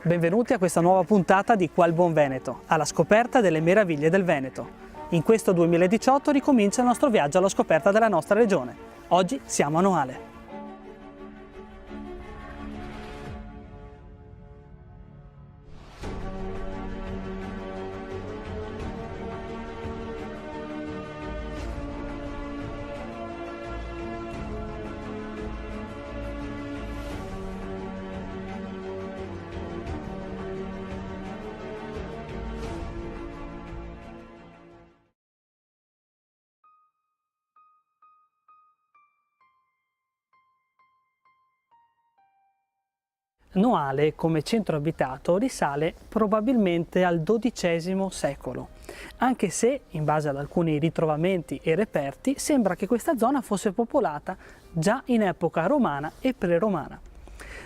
Benvenuti a questa nuova puntata di Qua il Buon Veneto, alla scoperta delle meraviglie del Veneto. In questo 2018 ricomincia il nostro viaggio alla scoperta della nostra regione. Oggi siamo a Noale. Noale come centro abitato risale probabilmente al XII secolo, anche se, in base ad alcuni ritrovamenti e reperti, sembra che questa zona fosse popolata già in epoca romana e pre-romana.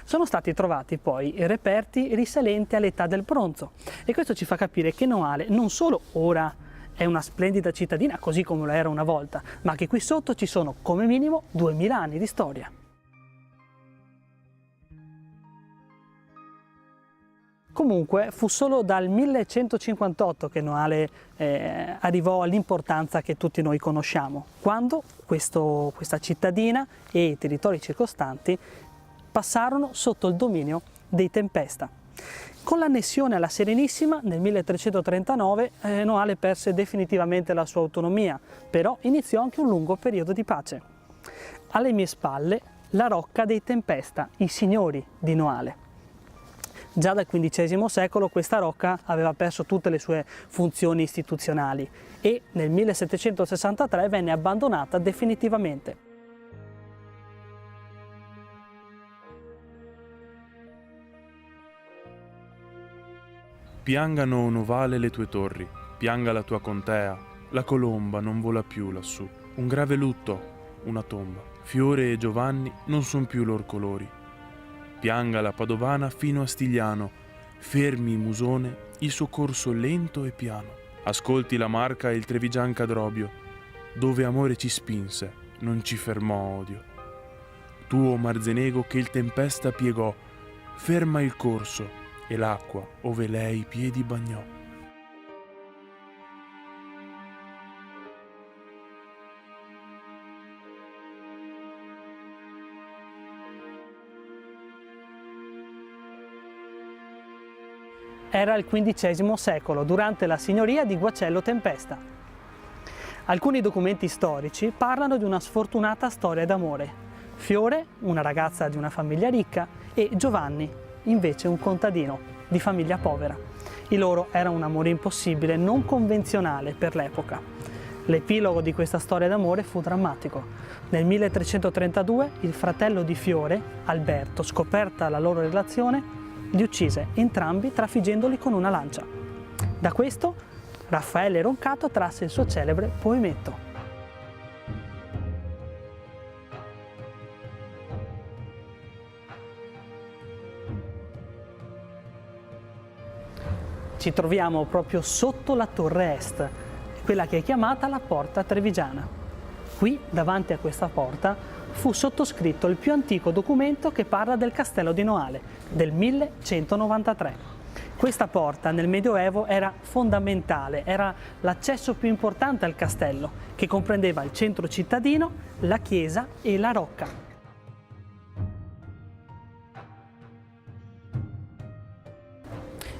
Sono stati trovati poi reperti risalenti all'età del bronzo e questo ci fa capire che Noale non solo ora è una splendida cittadina così come lo era una volta, ma che qui sotto ci sono come minimo 2000 anni di storia. Comunque fu solo dal 1158 che Noale arrivò all'importanza che tutti noi conosciamo, quando questa cittadina e i territori circostanti passarono sotto il dominio dei Tempesta. Con l'annessione alla Serenissima nel 1339 Noale perse definitivamente la sua autonomia, però iniziò anche un lungo periodo di pace. Alle mie spalle la rocca dei Tempesta, i signori di Noale. Già dal XV secolo questa rocca aveva perso tutte le sue funzioni istituzionali e nel 1763 venne abbandonata definitivamente. Piangano Novale le tue torri, pianga la tua contea, la colomba non vola più lassù. Un grave lutto, una tomba. Fiore e Giovanni non son più lor colori. Pianga la Padovana fino a Stigliano, fermi Musone, il suo corso lento e piano. Ascolti la Marca e il Trevigian Cadrobio, dove amore ci spinse, non ci fermò odio. Tuo Marzenego che il Tempesta piegò, ferma il corso e l'acqua ove lei i piedi bagnò. Era il XV secolo, durante la signoria di Guacello Tempesta. Alcuni documenti storici parlano di una sfortunata storia d'amore. Fiore, una ragazza di una famiglia ricca, e Giovanni, invece un contadino di famiglia povera. Il loro era un amore impossibile, non convenzionale per l'epoca. L'epilogo di questa storia d'amore fu drammatico. Nel 1332 il fratello di Fiore, Alberto, scoperta la loro relazione, li uccise entrambi trafiggendoli con una lancia. Da questo Raffaele Roncato trasse il suo celebre poemetto. Ci troviamo proprio sotto la torre est, quella che è chiamata la Porta Trevigiana. Qui, davanti a questa porta, fu sottoscritto il più antico documento che parla del castello di Noale, del 1193. Questa porta nel Medioevo era fondamentale, era l'accesso più importante al castello, che comprendeva il centro cittadino, la chiesa e la rocca.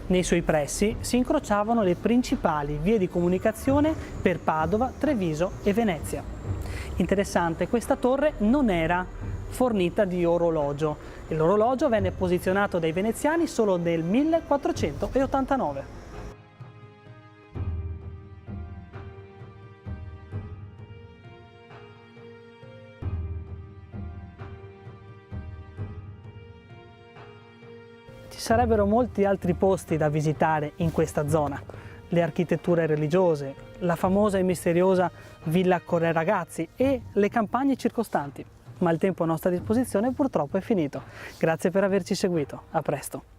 Nei suoi pressi si incrociavano le principali vie di comunicazione per Padova, Treviso e Venezia. Interessante, questa torre non era fornita di orologio. L'orologio venne posizionato dai veneziani solo nel 1489. Ci sarebbero molti altri posti da visitare in questa zona. Le architetture religiose, la famosa e misteriosa Villa Corre Ragazzi e le campagne circostanti. Ma il tempo a nostra disposizione purtroppo è finito. Grazie per averci seguito. A presto.